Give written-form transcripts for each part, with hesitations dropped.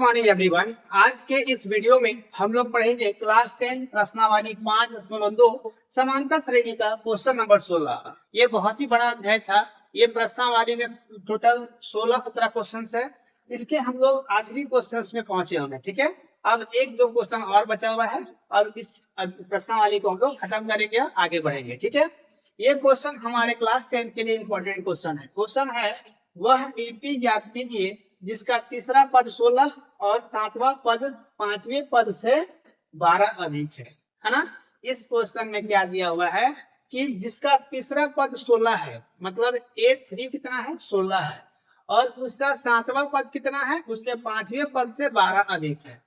Morning everyone. आज के इस वीडियो में हम लोग पढ़ेंगे क्लास 10 प्रश्नावली 5.2 समांतर श्रेणी का क्वेश्चन नंबर 16। ये बहुत ही बड़ा अध्याय था। ये प्रश्नावली में टोटल 16-17 क्वेश्चन है। इसके हम लोग आखिरी क्वेश्चन में पहुंचे होंगे। ठीक है, अब एक दो क्वेश्चन और बचा हुआ है और इस प्रश्नावली को हम लोग खत्म करेंगे, आगे बढ़ेंगे। ठीक है, ये क्वेश्चन हमारे क्लास 10 के लिए इंपॉर्टेंट क्वेश्चन है। क्वेश्चन है वह एपी ज्ञात कीजिए जिसका तीसरा पद 16 और सातवां पद पांचवें पद से 12 अधिक है ना। इस क्वेश्चन में क्या दिया हुआ है कि जिसका तीसरा पद 16 है, मतलब A3 कितना है 16 है, और उसका सातवां पद कितना है, उसके पांचवें पद से 12 अधिक है।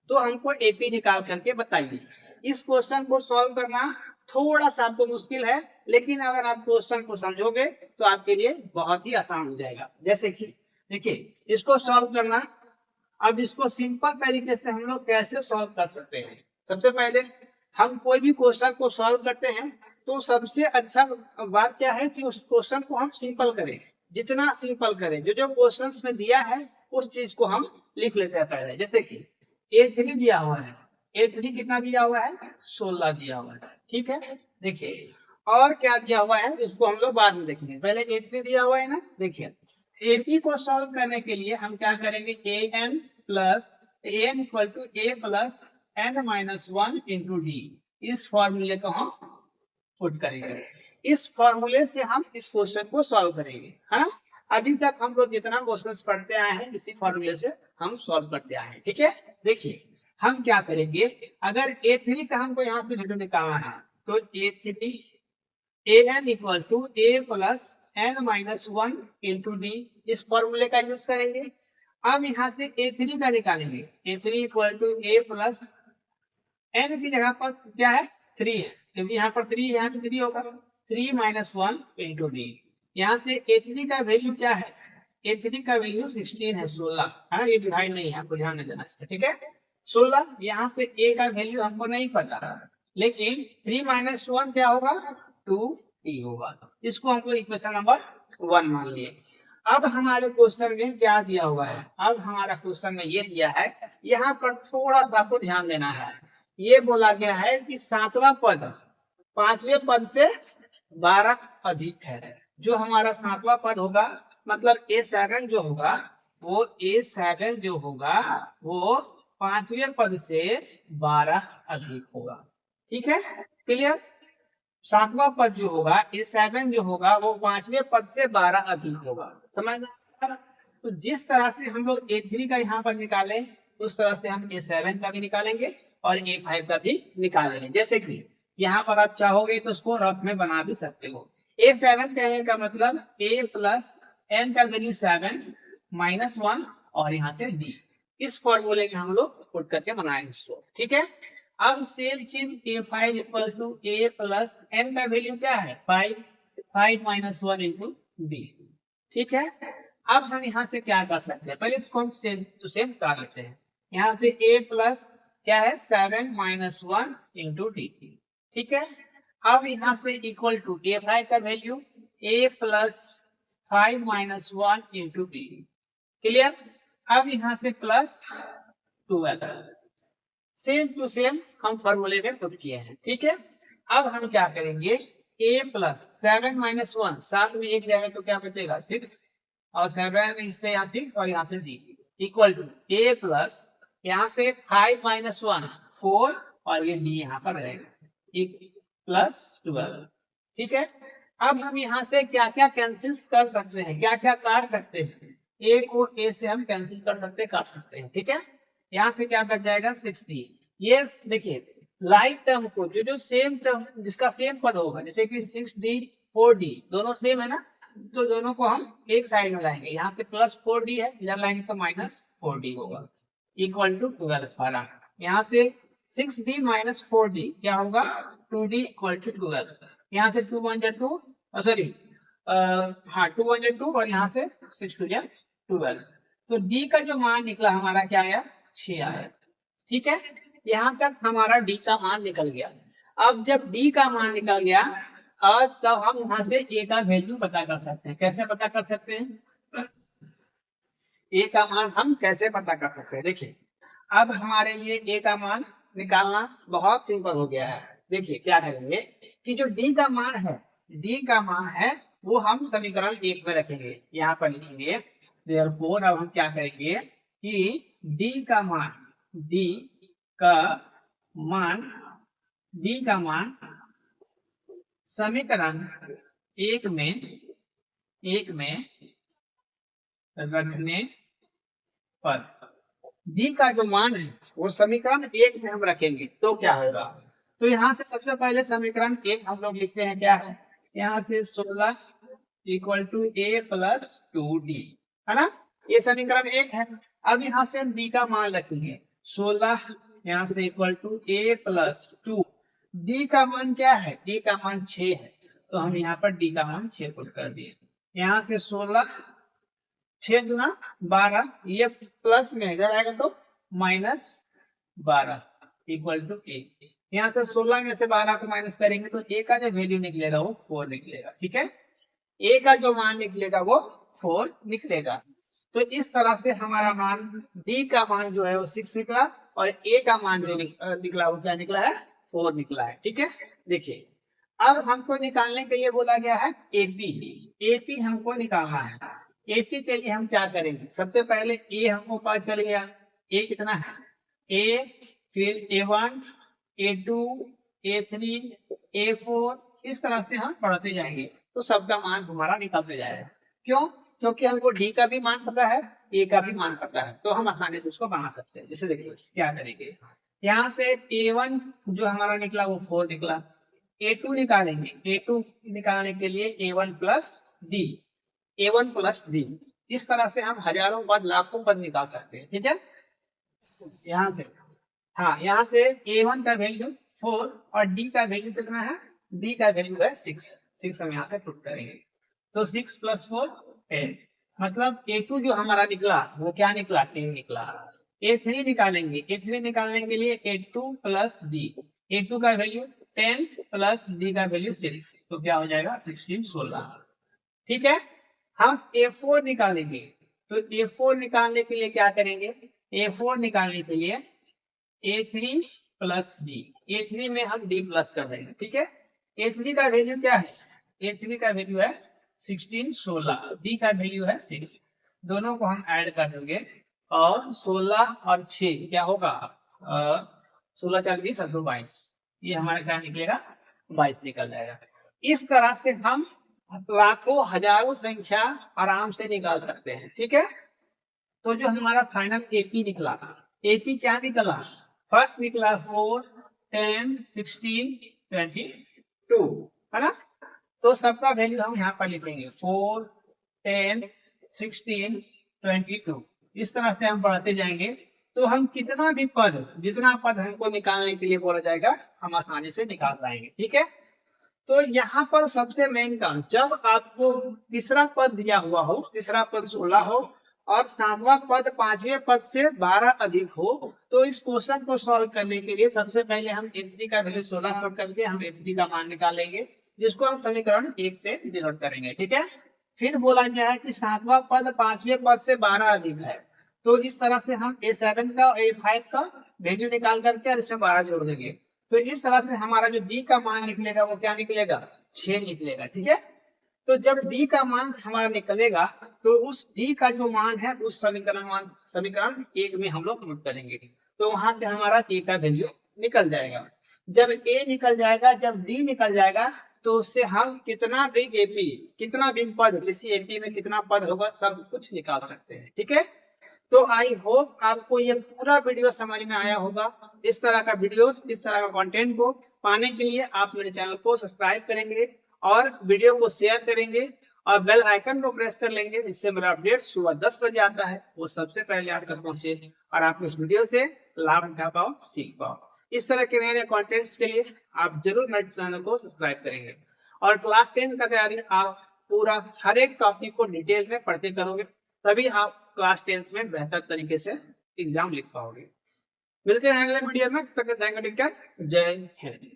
तो हमको एपी निकाल करके बताइए। इस क्वेश्चन को सॉल्व करना थोड़ा सा आपको मुश्किल है, लेकिन अगर आप क्वेश्चन को समझोगे तो आपके लिए बहुत ही आसान हो जाएगा। जैसे कि देखिए, इसको सॉल्व करना, अब इसको सिंपल तरीके से हम लोग कैसे सॉल्व कर सकते हैं। सबसे पहले हम कोई भी क्वेश्चन को सॉल्व करते हैं तो सबसे अच्छा बात क्या है कि उस क्वेश्चन को हम सिंपल करें। जितना सिंपल करें, जो जो क्वेश्चन में दिया है उस चीज को हम लिख लेते हैं पहले। जैसे कि A3 दिया हुआ है, A3 कितना दिया हुआ है 16 दिया हुआ है। ठीक है, देखिए और क्या दिया हुआ है इसको हम लोग बाद में देखेंगे। पहले A3 दिया हुआ है ना। देखिए एपी को सॉल्व करने के लिए हम क्या करेंगे, an plus an equal to a plus n minus 1 into d. इस फॉर्मूले को हम पुट करेंगे। इस फॉर्मूले से हम इस क्वेश्चन को सॉल्व करेंगे, है ना। अभी तक हम लोग जितना क्वेश्चन पढ़ते आए हैं इसी फॉर्मूले से हम सॉल्व करते आए हैं। ठीक है, देखिए हम क्या करेंगे, अगर A3 का हमको यहाँ से वैल्यू निकालना है तो A3 an equal to a plus n minus 1 into d, इस फॉर्मूले का यूज करेंगे। अब यहाँ से A3 का निकालेंगे, A3 equal to a plus n की जगह पर क्या है 3 है, क्योंकि यहाँ पर 3 यहाँ पे 3 होगा, 3 माइनस 1 इंटू डी। यहाँ से A3 का वैल्यू क्या है, A3 का वैल्यू 16 है, 16 है ना। ये डिवाइड नहीं है, आपको ध्यान देना इसका। ठीक है, 16। यहाँ से a का वैल्यू हमको नहीं पता, लेकिन 3 माइनस 1 क्या होगा 2t होगा। इसको हमको इक्वेशन नंबर 1 मान लिए। अब हमारे क्वेश्चन में क्या दिया हुआ है, अब हमारा क्वेश्चन में ये दिया है, यहाँ पर थोड़ा सा आपको ध्यान देना है। ये बोला गया है कि सातवां पद पांचवें पद से 12 अधिक है। जो हमारा सातवां पद होगा, मतलब A7 जो होगा वो A7 जो होगा वो पांचवें पद से 12 अधिक होगा। ठीक है, क्लियर। सातवां पद जो होगा A7 जो होगा वो पांचवें पद से 12 अधिक होगा। समझ में? तो जिस तरह से हम लोग A3 का यहाँ पर निकालें उस तरह से हम A7 का भी निकालेंगे और A5 का भी निकालेंगे। जैसे कि यहाँ पर आप चाहोगे तो उसको रफ में बना भी सकते हो। A7 कहने का मतलब a प्लस n का वैल्यू 7 माइनस 1 और यहाँ से d। इस फॉर्मूले में हम लोग पुट करके बनाएंगे इसको। ठीक है, अब सेम चीज A5 equal to a plus n का वैल्यू क्या है 5 माइनस 1 इंटू डी। ठीक है, अब हम यहाँ से क्या कर सकते हैं, पहले इसको हम सेम टू सेम कर लेते हैं। यहाँ से a प्लस क्या है 7 माइनस 1 इंटू डी। ठीक है, अब यहाँ से इक्वल टू A5 का value a plus 5 minus 1 into D. Clear. अब यहाँ से प्लस 12 सेम टू सेम हम फॉर्मूले में पुट किए हैं। ठीक है, अब हम क्या करेंगे, a प्लस 7 माइनस 1, साथ में एक जाएगा तो क्या बचेगा 6, और 7 से यहाँ 6 और यहाँ से d equal to a plus यहाँ से 5 माइनस 1 4 और ये d यहाँ पर रहेगा प्लस 12। ठीक है, अब हम यहाँ से क्या क्या कैंसिल कर सकते हैं, क्या क्या काट सकते हैं। a को a से हम कैंसिल कर सकते हैं, काट सकते हैं। ठीक है, यहाँ से क्या बच जाएगा 6d। ये देखिए लाइक टर्म को जो जो सेम टर्म जिसका सेम पद होगा, जैसे कि 6d 4d दोनों सेम है ना, तो दोनों को हम एक साइड में लाएंगे। यहाँ से प्लस 4d है, इधर लाएंगे तो माइनस 4d होगा इक्वल टू 12। यहाँ से 6d माइनस 4d क्या होगा 2d इक्वल टू 12। यहाँ से 2 1 2 सॉरी हाँ 2 1 2 और यहाँ से 6 2 12। तो d का जो मान निकला हमारा क्या आया 6 आया। ठीक है, यहाँ तक हमारा d का मान निकल गया। अब जब d का मान निकल गया और तब हम यहाँ से a का वैल्यू पता कर सकते हैं। कैसे पता कर सकते हैं, ए का मान हम कैसे पता कर सकते हैं? देखिए, अब हमारे लिए ए का मान निकालना बहुत सिंपल हो गया है। देखिए क्या करेंगे कि जो डी का मान है, डी का मान है वो हम समीकरण एक में रखेंगे, यहाँ पर लिखेंगे। देयरफॉर अब हम क्या करेंगे कि डी का मान, डी का मान, डी का मान समीकरण एक में रखने पर डी का जो मान है वो समीकरण एक में हम रखेंगे तो क्या होगा? तो यहाँ से सबसे पहले समीकरण एक हम लोग लिखते हैं, क्या है? यहाँ से 16 equal to a plus 2d, है ना? ये समीकरण एक है। अब यहाँ से हम डी का मान रखेंगे 16, यहाँ से equal to a plus 2। D का मान क्या है? डी का मान 6 है, तो हम यहाँ पर डी का मान 6 पुट कर दिए। यहाँ से 16 6 गुना 12, ये प्लस में इधर आएगा तो -12 इक्वल टू ए। यहाँ से 16 में से 12 को माइनस करेंगे तो ए का जो वैल्यू निकलेगा वो 4 निकलेगा। ठीक है, ए का जो मान निकलेगा वो 4 निकलेगा। तो इस तरह से हमारा मान, डी का मान जो है वो 6 निकला और ए का मान जो निकला वो क्या निकला है? 4 निकला है। ठीक है, देखिए अब हमको निकालने के लिए बोला गया है एपी। एपी हमको निकालना है। एपी के लिए हम क्या करेंगे? सबसे पहले ए हमको पता चल गया, ए कितना है? ए, फिर A1, A2, A3, A4, इस तरह से हम बढ़ते जाएंगे तो सबका मान हमारा निकलते जाएगा। क्यों? क्योंकि हमको डी का भी मान पता है, ए का भी मान पता है, तो हम आसानी से उसको बना सकते हैं। जैसे देखिए क्या करेंगे, यहाँ से A1 जो हमारा निकला वो 4 निकला। A2 निकालेंगे, A2 निकालने के लिए A1 plus D, A1 plus D, इस तरह से हम हजारों पद, लाखों पद निकाल सकते हैं। ठीक है, यहाँ से, हाँ, यहाँ से A1 का वैल्यू 4 और D का वैल्यू कितना है? D का वैल्यू है 6 हम यहाँ से पुट करेंगे तो 6 प्लस 4 10, मतलब A2 जो हमारा निकला वो क्या निकला? 10 निकला। A3 निकालेंगे, A3 निकालने के लिए A2 प्लस D, A2 का वैल्यू 10 प्लस D का वैल्यू 6, तो क्या हो जाएगा? 16। ठीक है, हम A4 निकालेंगे, तो A4 निकालने के लिए क्या करेंगे? A4 निकालने के लिए A3 प्लस D, A3 में हम D प्लस कर देंगे। ठीक है, A3 का वैल्यू क्या है? A3 का वैल्यू है 16, D का वैल्यू है 6, दोनों को हम ऐड कर देंगे और 16 और 6 क्या होगा? 16 4 20 22, ये हमारा क्या निकलेगा? 22 निकल जाएगा। इस तरह से हम लाखों हजारों संख्या आराम से निकाल सकते हैं। ठीक है, तो जो हमारा फाइनल एपी निकला, एपी क्या निकला? फर्स्ट निकला 4, 10, 16, 22, है ना? तो सबका वैल्यू हम यहाँ पर लिखेंगे 4, 10, 16, 22, इस तरह से हम बढ़ते जाएंगे तो हम कितना भी पद, जितना पद हमको निकालने के लिए बोला जाएगा हम आसानी से निकाल पाएंगे। ठीक है, तो यहाँ पर सबसे मेन काम, जब आपको तीसरा पद दिया हुआ हो, तीसरा पद 16 हो और सातवां पद 5वें पद से 12 अधिक हो, तो इस क्वेश्चन को सॉल्व करने के लिए सबसे पहले हम x3 का वैल्यू 16 पुट करके हम x3 का मान निकालेंगे, जिसको हम समीकरण 1 से डिनोट करेंगे। ठीक है, फिर बोला गया है कि सातवां पद 5वें पद से 12 अधिक है, तो इस तरह से हम A7 का और A5 का वैल्यू निकाल करके और इसमें 12 जोड़ देंगे, तो इस तरह से हमारा जो D का मान निकलेगा वो क्या निकलेगा? 6 निकलेगा। ठीक है, तो जब D का मान हमारा निकलेगा तो उस D का जो मान है उस समीकरण 1 में हम लोग पुट करेंगे, तो वहां से हमारा A का वैल्यू निकल जाएगा। जब A निकल जाएगा, जब D निकल जाएगा, तो उससे हम कितना भी एपी, कितना भी पद, किसी एपी में कितना पद होगा सब कुछ निकाल सकते हैं। ठीक है, तो आई होप आपको ये पूरा वीडियो समझ में आया होगा। इस तरह का वीडियो, इस तरह का कंटेंट को पाने के लिए आप मेरे चैनल को सब्सक्राइब करेंगे और वीडियो को शेयर करेंगे और बेल आइकन को प्रेस कर लेंगे, जिससे मेरा अपडेट सुबह 10 बजे आता है वो सबसे पहले आप तक पहुंचे और आप इस वीडियो से लाभ उठा पाओ, सीख पाओ। इस तरह के नए नए कॉन्टेंट्स के लिए आप जरूर मेरे चैनल को सब्सक्राइब करेंगे और क्लास 10 का तैयारी आप पूरा हर एक टॉपिक को डिटेल में पढ़ते करोगे, तभी आप क्लास 10 में बेहतर तरीके से एग्जाम लिख पाओगे। मिलते हैं अगले वीडियो में, तब तक जय हिंद।